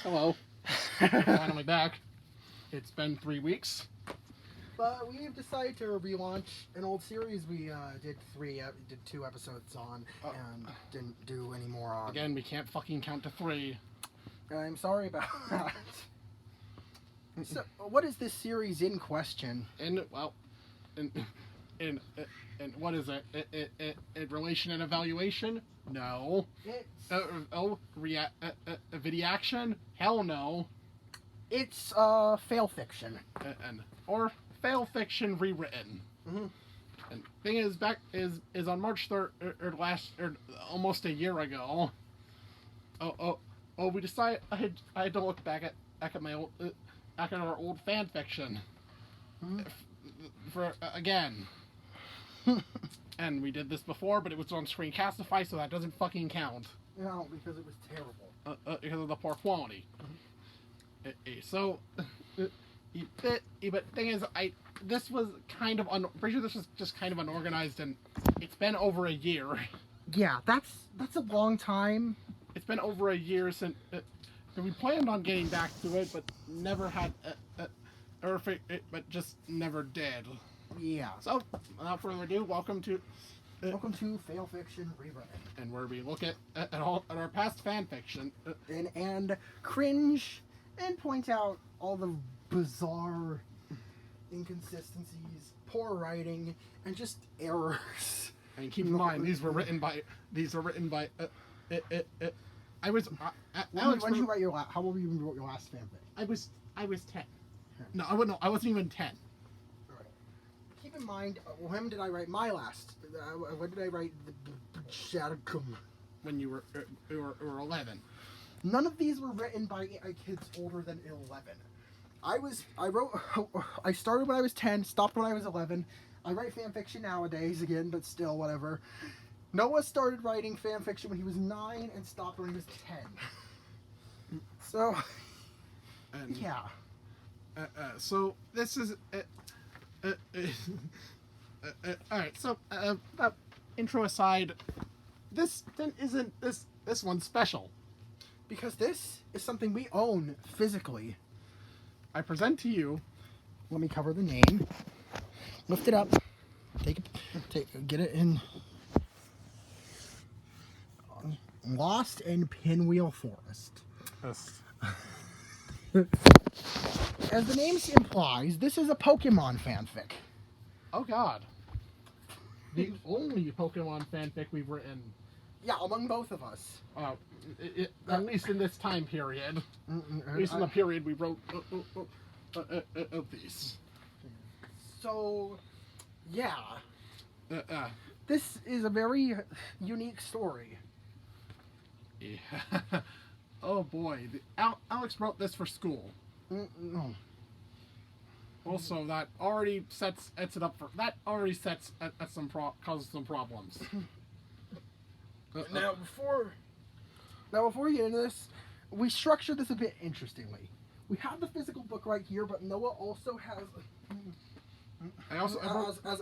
Hello. Finally back. It's been 3 weeks. But we've decided to relaunch an old series we did 2 episodes on and didn't do any more on. Again, we can't fucking count to 3. I'm sorry about that. So, what is this series in question? In what is it? In relation and evaluation? No. It's Videaction? Hell no. it's FailFiction. Or FailFiction Rewritten. Mm-hmm. And thing is, is on March 3rd, almost a year ago. We decided I had to look back at my old back at our old fan fiction. Mm-hmm. For again. And we did this before, but it was on Screencastify, so that doesn't fucking count. No, because it was terrible. Because of the poor quality. So, but thing is, this was kind of pretty sure this was just kind of unorganized, and it's been over a year. Yeah, that's a long time. It's been over a year since we planned on getting back to it, but never had, but just never did. Yeah. So, without further ado, welcome to FailFiction Rewritten, and where we look at our past fan fiction and cringe and point out all the bizarre inconsistencies, poor writing, and just errors. And keep in mind, these were written by. I was. When did you write your how old were you when you wrote your last fanfic? I was 10. No, I wouldn't. I wasn't even 10. Keep in mind, when did I write my last? When did I write the Shadowcum? When you were 11. None of these were written by kids older than 11. I started when I was 10, stopped when I was 11. I write fan fiction nowadays again, but still, whatever. Noah started writing fan fiction when he was 9 and stopped when he was 10. So, yeah. So this is. Alright, so intro aside, this one's special because this is something we own physically. I present to you. Let me cover the name. Lift it up. Get it in. Lost in Pinwheel Forest. Yes. As the name implies, this is a Pokemon fanfic. Oh God. The only Pokemon fanfic we've written. Yeah, among both of us. At least in this time period. At least in the period we wrote of these. So, yeah. This is a very unique story. Yeah. Oh boy. Alex wrote this for school. No. Also, that already sets it up for causes some problems. Now before we get into this, we structured this a bit interestingly. We have the physical book right here, but Noah also has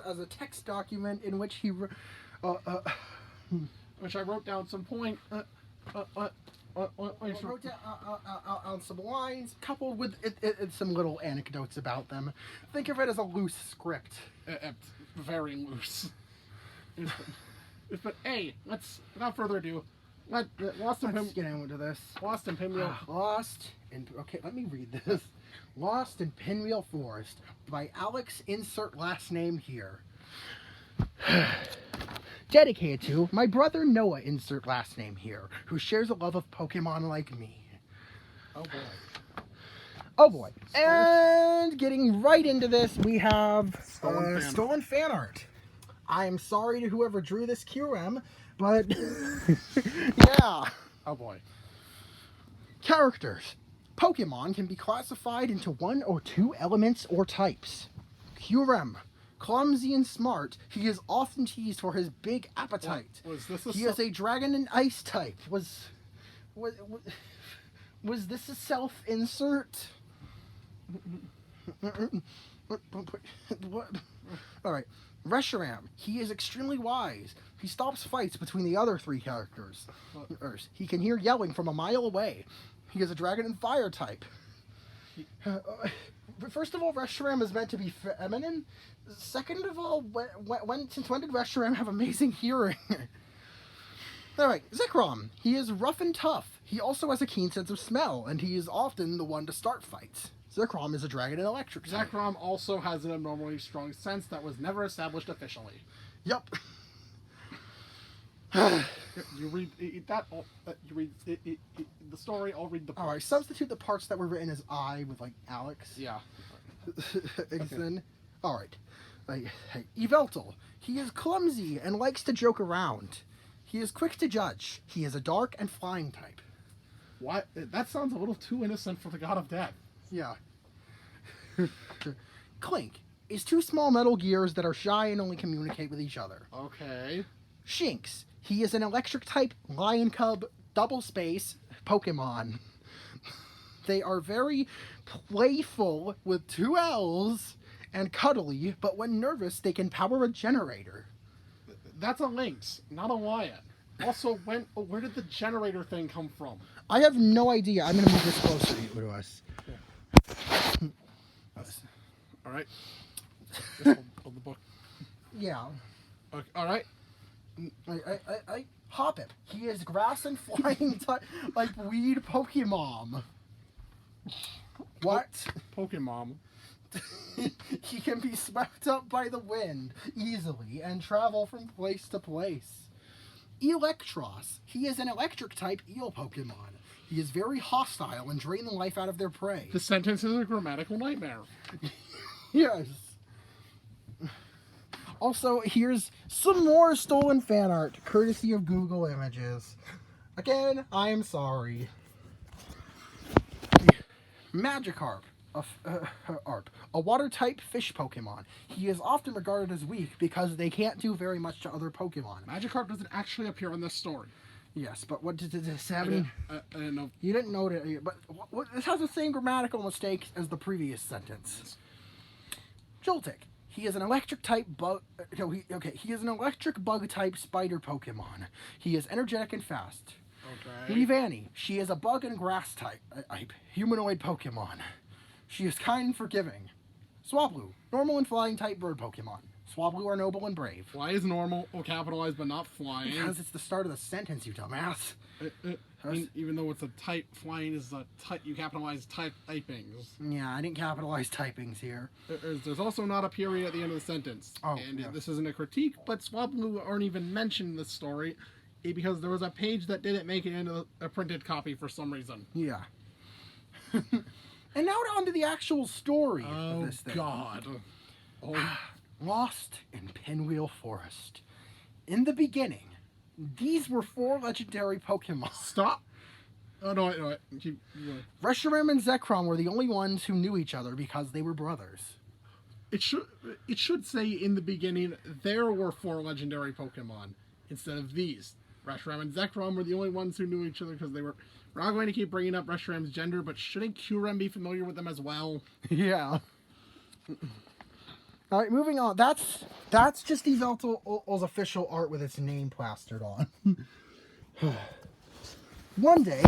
as a text document in which he which I wrote down some point. I wrote down on some lines, coupled with some little anecdotes about them. Think of it as a loose script. Very loose. But hey, without further ado, let's get into this. Lost in Pinwheel. Okay, let me read this. Lost in Pinwheel Forest by Alex. Insert last name here. Dedicated to my brother Noah, insert last name here, who shares a love of Pokemon like me. Oh boy. And getting right into this, we have stolen fan art. I am sorry to whoever drew this QM, but yeah. Oh boy. Characters. Pokemon can be classified into 1 or 2 elements or types. QM. Clumsy and smart, he is often teased for his big appetite. He is a dragon and ice type. Was this a self-insert? What? All right. Reshiram, he is extremely wise. He stops fights between the other 3 characters. He can hear yelling from a mile away. He is a dragon and fire type. First of all, Reshiram is meant to be feminine. Second of all, since when did Reshiram have amazing hearing? Alright, Zekrom. He is rough and tough. He also has a keen sense of smell, and he is often the one to start fights. Zekrom is a dragon and electric type. Zekrom also has an abnormally strong sense that was never established officially. Yup. You read that. You read the story. I'll read the parts. All right. Substitute the parts that were written as I with like Alex. Yeah. Okay. All right. Hey, Yveltal. He is clumsy and likes to joke around. He is quick to judge. He is a dark and flying type. Why? That sounds a little too innocent for the god of death. Yeah. Clink is two small metal gears that are shy and only communicate with each other. Okay. Shinx. He is an electric type lion cub double space Pokemon. They are very playful with 2 L's and cuddly, but when nervous, they can power a generator. That's a lynx, not a lion. Also, where did the generator thing come from? I have no idea. I'm going to move this closer to us. Yeah. All right. Just hold the book. Yeah. Okay, all right. I Hoppip. He is grass and flying like weed Pokemon. What? Pokemon. He can be swept up by the wind easily and travel from place to place. Electros. He is an electric type eel Pokemon. He is very hostile and drain the life out of their prey. The sentence is a grammatical nightmare. Yes. Also, here's some more stolen fan art, courtesy of Google Images. Again, I am sorry. Magikarp, a water-type fish Pokemon. He is often regarded as weak because they can't do very much to other Pokemon. Magikarp doesn't actually appear in this story. Yes, but what did this have? I didn't know. You didn't know it, but this has the same grammatical mistake as the previous sentence. Joltik. He is an electric type bug. He is an electric bug type spider Pokemon. He is energetic and fast. Okay. Leavanny. She is a bug and grass type humanoid Pokemon. She is kind and forgiving. Swablu. Normal and flying type bird Pokemon. Swablu are noble and brave. Why is normal capitalized but not flying? Because it's the start of the sentence, you dumbass. Even though it's a type, flying is a type. You capitalize typings. Yeah, I didn't capitalize typings here. There's also not a period at the end of the sentence. Oh, and yeah. This isn't a critique, but Swablu aren't even mentioned in this story because there was a page that didn't make it into a printed copy for some reason. Yeah. And now on to the actual story of this thing. God. Lost in Pinwheel Forest. In the beginning, these were 4 legendary Pokemon. Stop. Oh, no. Keep going. Reshiram and Zekrom were the only ones who knew each other because they were brothers. It should say in the beginning there were 4 legendary Pokemon instead of these. Reshiram and Zekrom were the only ones who knew each other because they were... We're not going to keep bringing up Reshiram's gender, but shouldn't Kyurem be familiar with them as well? Yeah. All right, moving on. That's just Yveltal's official art with its name plastered on. One day,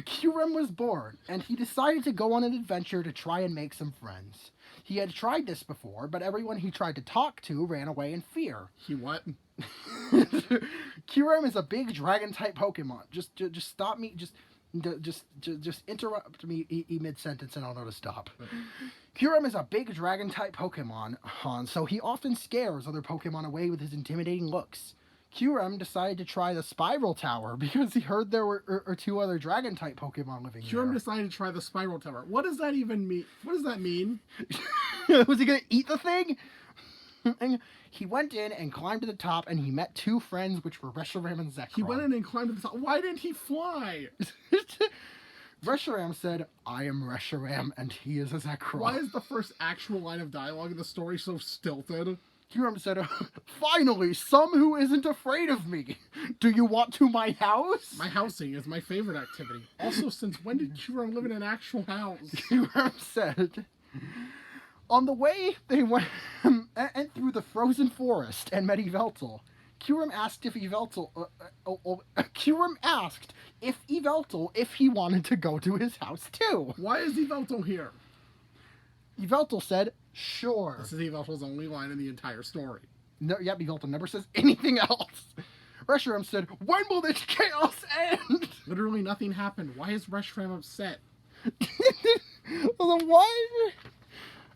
Kyurem was bored, and he decided to go on an adventure to try and make some friends. He had tried this before, but everyone he tried to talk to ran away in fear. He what? Kyurem is a big dragon-type Pokemon. Just stop me. Just interrupt me mid-sentence and I'll know to stop. Kyurem is a big dragon-type Pokemon, so he often scares other Pokemon away with his intimidating looks. Kyurem decided to try the Spiral Tower because he heard there were 2 other dragon-type Pokemon living there. Kyurem decided to try the Spiral Tower. What does that even mean? What does that mean? Was he going to eat the thing? And he went in and climbed to the top, and he met 2 friends, which were Reshiram and Zekrom. He went in and climbed to the top. Why didn't he fly? Reshiram said, "I am Reshiram, and he is a Zekrom." Why is the first actual line of dialogue in the story so stilted? Kyurem said, "Finally, some who isn't afraid of me. Do you want to my house?" My housing is my favorite activity. Also, since when did Kyurem live in an actual house? Kyurem said, on the way, they went and through the frozen forest and met Yveltal. Kurum asked if Kurum asked if he wanted to go to his house too. Why is Yveltal here? Yveltal said, "Sure." This is Yveltal's only line in the entire story. No, yep, Yveltal never says anything else. Reshiram said, "When will this chaos end?" Literally nothing happened. Why is Reshiram upset? What?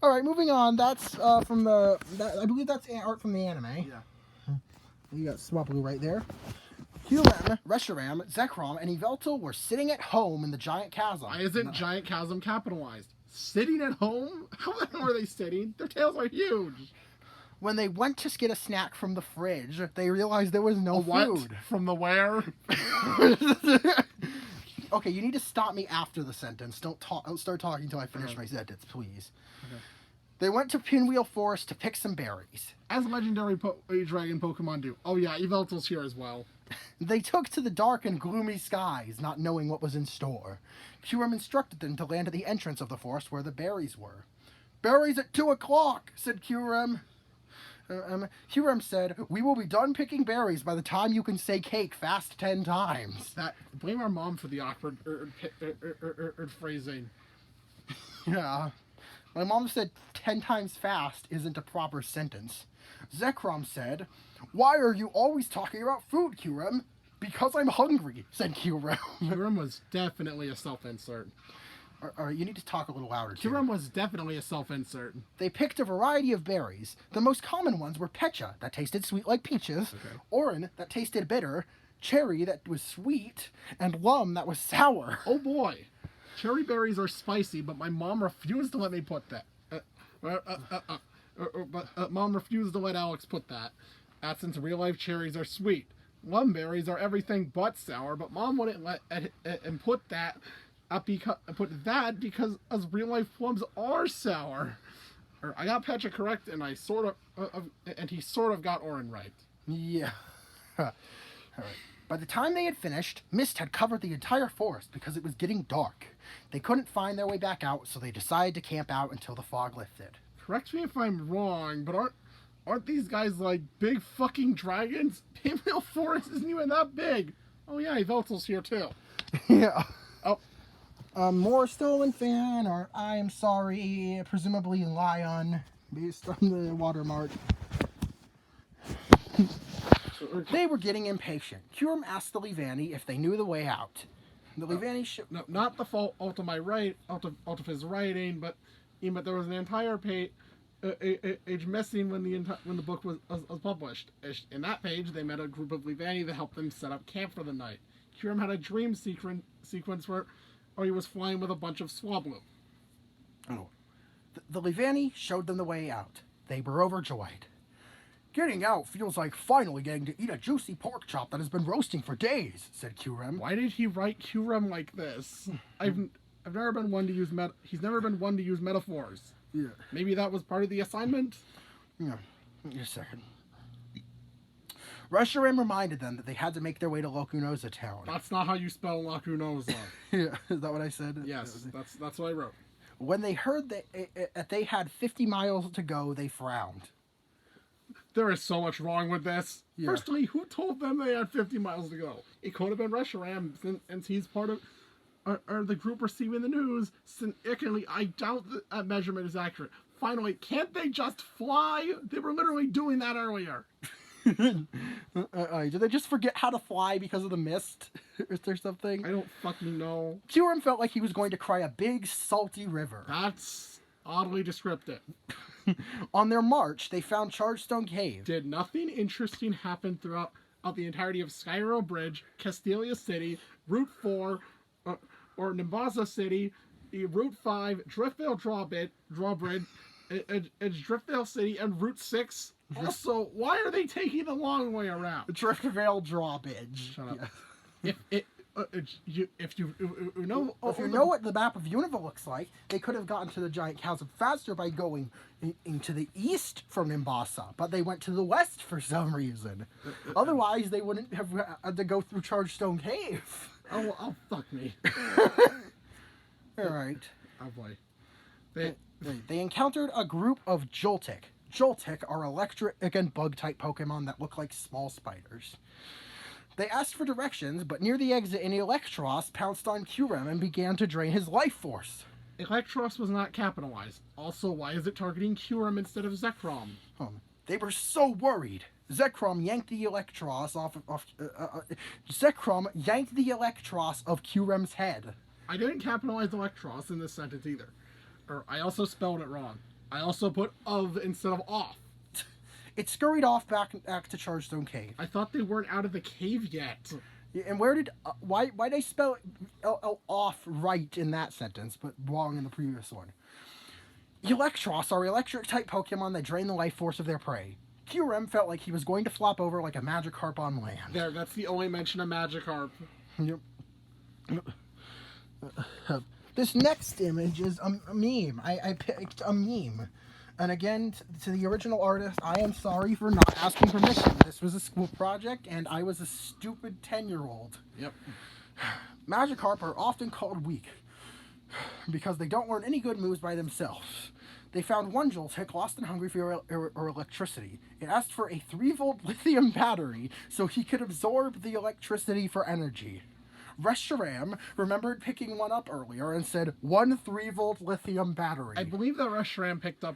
All right, moving on. That's from the. I believe that's art from the anime. Yeah. You got Swaplu right there. Kurum, Reshiram, Zekrom, and Yveltal were sitting at home in the giant chasm. Why isn't giant chasm capitalized? Sitting at home? How the hell are they sitting? Their tails are huge. When they went to get a snack from the fridge, they realized there was no food. From the where? Okay, you need to stop me after the sentence. Don't start talking until I finish my sentence, please. Okay. They went to Pinwheel Forest to pick some berries. As legendary dragon Pokemon do. Oh yeah, Yveltal's here as well. They took to the dark and gloomy skies, not knowing what was in store. Kurum instructed them to land at the entrance of the forest where the berries were. "Berries at 2 o'clock," said Kurum. Kurum said, "We will be done picking berries by the time you can say cake fast 10 times. Blame our mom for the awkward phrasing. Yeah. My mom said 10 times fast isn't a proper sentence. Zekrom said, "Why are you always talking about food, Kurum?" "Because I'm hungry," said Kurum. Kurum was definitely a self-insert. All right, you need to talk a little louder, too. Kurum was definitely a self-insert. They picked a variety of berries. The most common ones were Pecha, that tasted sweet like peaches, Oran, that tasted bitter, Cherry, that was sweet, and Lum, that was sour. Oh boy. Cherry berries are spicy, but my mom refused to let me put that. Mom refused to let Alex put that. Since real-life cherries are sweet. Lum berries are everything but sour, but Mom wouldn't let and put that because as real-life plums are sour. I got Pecha correct, and he sort of got Oran right. Yeah. All right. By the time they had finished, mist had covered the entire forest because it was getting dark. They couldn't find their way back out, so they decided to camp out until the fog lifted. Correct me if I'm wrong, but aren't these guys like big fucking dragons? Pinwheel Forest isn't even that big. Oh yeah, Yveltal's here too. Yeah. Oh. More stolen fan, or I am sorry, presumably Lion, based on the watermark. They were getting impatient. Kurum asked the Levani if they knew the way out. The Levani no, not the fault of my out of his writing, but there was an entire page missing when the book was published. In that page, they met a group of Levani that helped them set up camp for the night. Kurum had a dream sequence where he was flying with a bunch of Swablu. Oh. The Levani showed them the way out. They were overjoyed. "Getting out feels like finally getting to eat a juicy pork chop that has been roasting for days," said Kurum. Why did he write Kurum like this? I've never been one to use he's never been one to use metaphors. Yeah. Maybe that was part of the assignment? Yeah. Just a second. Reshiram reminded them that they had to make their way to Lokunoza town. That's not how you spell Lokunoza. Yeah, is that what I said? Yes, that's what I wrote. When they heard that they had 50 miles to go, they frowned. There is so much wrong with this. Yeah. Firstly, who told them they had 50 miles to go? It could have been Reshiram, since he's part of the group receiving the news. Secondly, I doubt that measurement is accurate. Finally, can't they just fly? They were literally doing that earlier. Did they just forget how to fly because of the mist? Is there something? I don't fucking know. Kurum felt like he was going to cry a big, salty river. That's oddly descriptive. On their march, they found Chargestone Cave. Did nothing interesting happen throughout the entirety of Skyro Bridge, Castelia City, Route 4, or Nimbasa City, Route 5, Driftvale Drawbridge, Driftvale City, and Route 6? Also, why are they taking the long way around? Driftvale Drawbridge. Shut up. Yeah. If you know what the map of Unova looks like, they could have gotten to the giant chasm faster by going into the east from Nimbasa, but they went to the west for some reason. Otherwise, they wouldn't have had to go through Chargestone Cave. Oh, fuck me. All right. Oh boy. They encountered a group of Joltik. Joltik are electric and bug-type Pokemon that look like small spiders. They asked for directions, but near the exit, an Electros pounced on Kyurem and began to drain his life force. Electros was not capitalized. Also, why is it targeting Kyurem instead of Zekrom? They were so worried. Zekrom yanked the Electros Zekrom yanked the Electros of Kyurem's head. I didn't capitalize Electros in this sentence either. I also spelled it wrong. I also put of instead of off. It scurried off back to Chargestone Cave. I thought they weren't out of the cave yet. And where did why they spell off right in that sentence, but wrong in the previous one? Electros are electric type Pokemon that drain the life force of their prey. Kyurem felt like he was going to flop over like a Magikarp on land. There, that's the only mention of Magikarp. Yep. This next image is a meme. I picked a meme. And again, to the original artist, I am sorry for not asking permission. This was a school project, and I was a stupid 10-year-old. Yep. Magikarp are often called weak, because they don't learn any good moves by themselves. They found one Joltik lost and hungry for electricity. It asked for a 3-volt lithium battery, so he could absorb the electricity for energy. Reshiram remembered picking one up earlier and said, 1 3-volt lithium battery. I believe that Reshiram picked that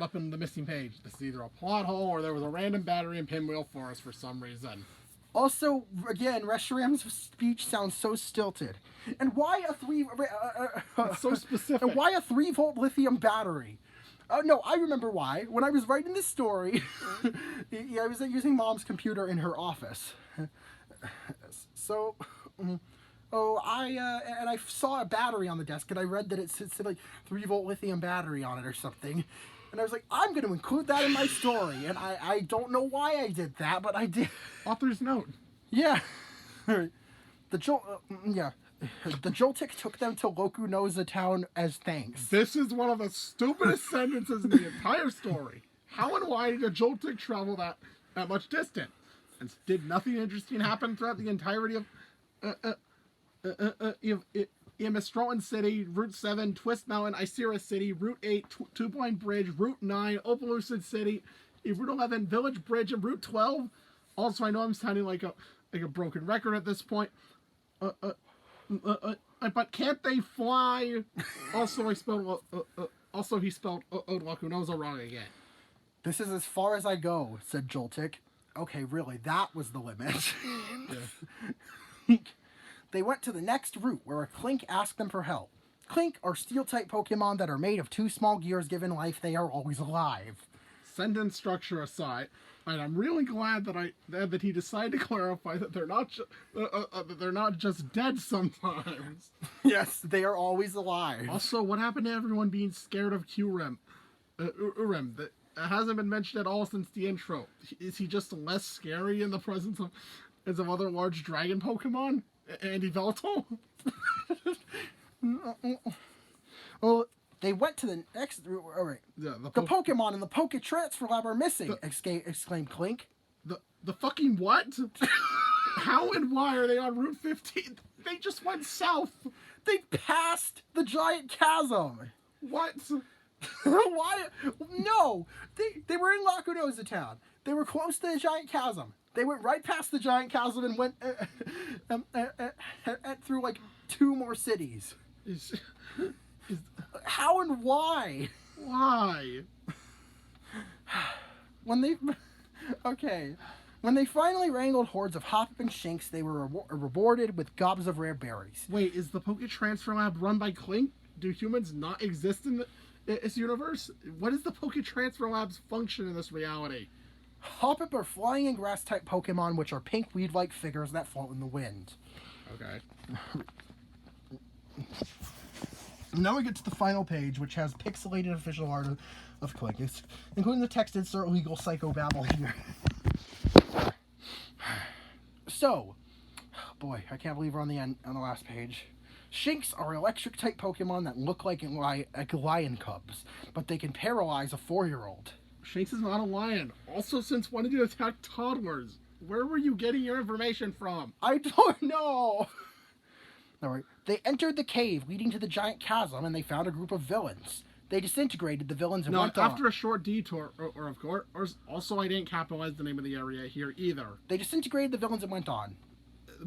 up in the missing page. This is either a plot hole or there was a random battery in Pinwheel Forest for some reason. Also, again, Reshiram's speech sounds so stilted. And why a It's so specific. And why a 3-volt lithium battery? No, I remember why. When I was writing this story, I was using Mom's computer in her office. So, I saw a battery on the desk, and I read that it said like 3-volt lithium battery on it or something. And I was like, I'm going to include that in my story. And I don't know why I did that, but I did. Author's note. Yeah. The Joltik took them to Lokunoza town as thanks. This is one of the stupidest sentences in the entire story. How and why did a Joltik travel that much distance? And did nothing interesting happen throughout the entirety of Mistral City, Route 7, Twist Mountain, Isira City, Route 8, Two Point Bridge, Route 9, Opalucid City, Route 11, Village Bridge, and Route 12. Also, I know I'm sounding like a broken record at this point. But can't they fly? Also, he spelled Lacunosa wrong again. This is as far as I go, said Joltik. Okay, really, that was the limit. Yeah. They went to the next route, where a Clink asked them for help. Clink are Steel-type Pokemon that are made of 2 small gears. Given life, they are always alive. Sentence structure aside, and I'm really glad that he decided to clarify that they're not just dead sometimes. Yes, they are always alive. Also, what happened to everyone being scared of Urem? That hasn't been mentioned at all since the intro. Is he just less scary in the presence of other large dragon Pokemon? Andy Velto? Well, they went to the next. All right. Yeah, the Pokemon in the Poke Transfer Lab are missing! Exclaimed Clink. The fucking what? How and why are they on Route 15? They just went south. They passed the giant chasm. What? Why? No, they were in Lacunosa town. They were close to the giant chasm. They went right past the giant chasm and went through like 2 more cities. How and why? Why? When they finally wrangled hordes of hopping Shinx, they were rewarded with gobs of rare berries. Wait, is the Poke Transfer Lab run by Clink? Do humans not exist in this universe? What is the Poke Transfer Lab's function in this reality? Hoppip are flying and grass-type Pokemon, which are pink weed-like figures that float in the wind. Okay. Now we get to the final page, which has pixelated official art of Clink, including the text insert legal psychobabble here. So, boy, I can't believe we're on the last page. Shinx are electric-type Pokemon that look like lion cubs, but they can paralyze a 4-year-old. Shinx is not a lion. Also, since when did you attack toddlers? Where were you getting your information from? I don't know. All right. They entered the cave leading to the giant chasm, and they found a group of villains. They disintegrated the villains and No, went after on. a short detour, or of course, also I didn't capitalize the name of the area here either. They disintegrated the villains and went on.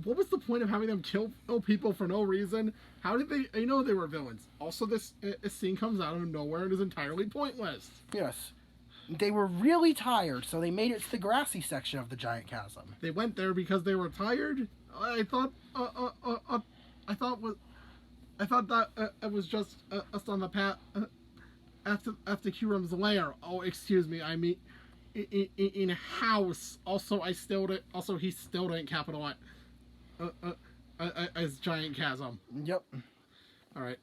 What was the point of having them kill people for no reason? How did they? I know they were villains. Also, this scene comes out of nowhere and is entirely pointless. Yes. They were really tired, so they made it to the grassy section of the giant chasm. They went there because they were tired. I thought that it was just us on the path after Kurum's lair. Oh, excuse me. I mean, in a house. Also, he still didn't capitalize as giant chasm. Yep. All right.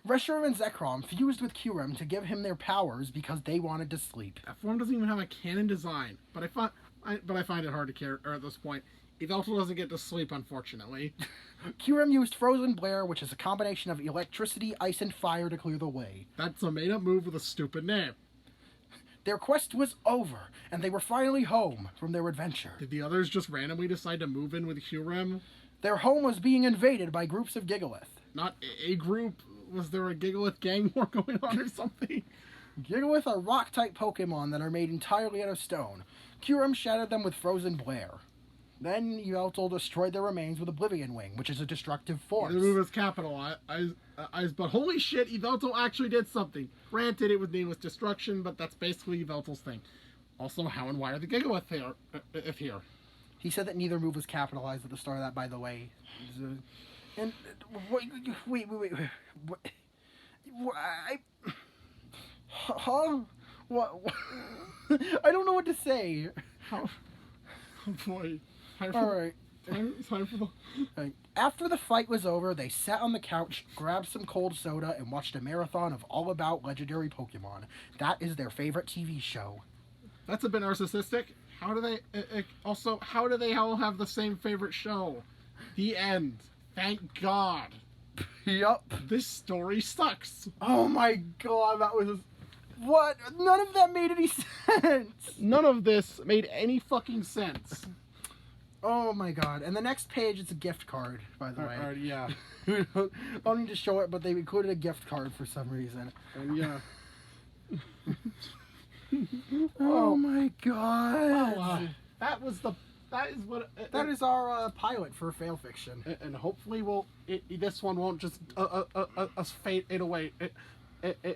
Reshiram and Zekrom fused with Kurum to give him their powers because they wanted to sleep. That form doesn't even have a canon design, but I find it hard to care at this point. Eveltal doesn't get to sleep, unfortunately. Kurum used Frozen Blare, which is a combination of electricity, ice, and fire to clear the way. That's a made-up move with a stupid name. Their quest was over, and they were finally home from their adventure. Did the others just randomly decide to move in with Kurum? Their home was being invaded by groups of Gigalith. Not a group? Was there a Gigalith gang war going on or something? Gigalith are rock-type Pokemon that are made entirely out of stone. Kurum shattered them with Frozen Blare. Then Yveltal destroyed their remains with Oblivion Wing, which is a destructive force. The move is capitalized, but holy shit, Yveltal actually did something. Granted, it was nameless destruction, but that's basically Yveltal's thing. Also, how and why are the Gigalith here? He said that neither move was capitalized at the start of that, by the way. And wait. Huh? What? I don't know what to say. Oh boy. Alright. Time for the... After the fight was over, they sat on the couch, grabbed some cold soda, and watched a marathon of all about legendary Pokemon. That is their favorite TV show. That's a bit narcissistic. How do they all have the same favorite show? The end. Thank God. Yup. This story sucks. Oh my god, that was... What? None of that made any sense. None of this made any fucking sense. Oh my god. And the next page, it's a gift card, by the way. Yeah. I don't need to show it, but they included a gift card for some reason. Yeah. Oh my god. Well, that is our pilot for FailFiction. and hopefully this one won't just us fade it away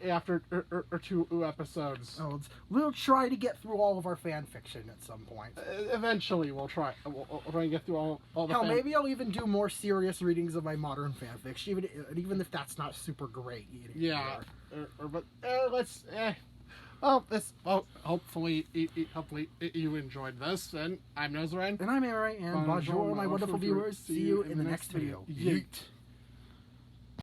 after or 2 episodes. Oh, we'll try to get through all of our fan fiction at some point. Eventually, we'll try. We'll try and get through all the. Hell, maybe I'll even do more serious readings of my modern fan fiction, even if that's not super great. Yeah, but let's. Well, hopefully you enjoyed this, and I'm Nozaran. And I'm Aaron, and bonjour, my wonderful viewers. See you in the next video. Yeet.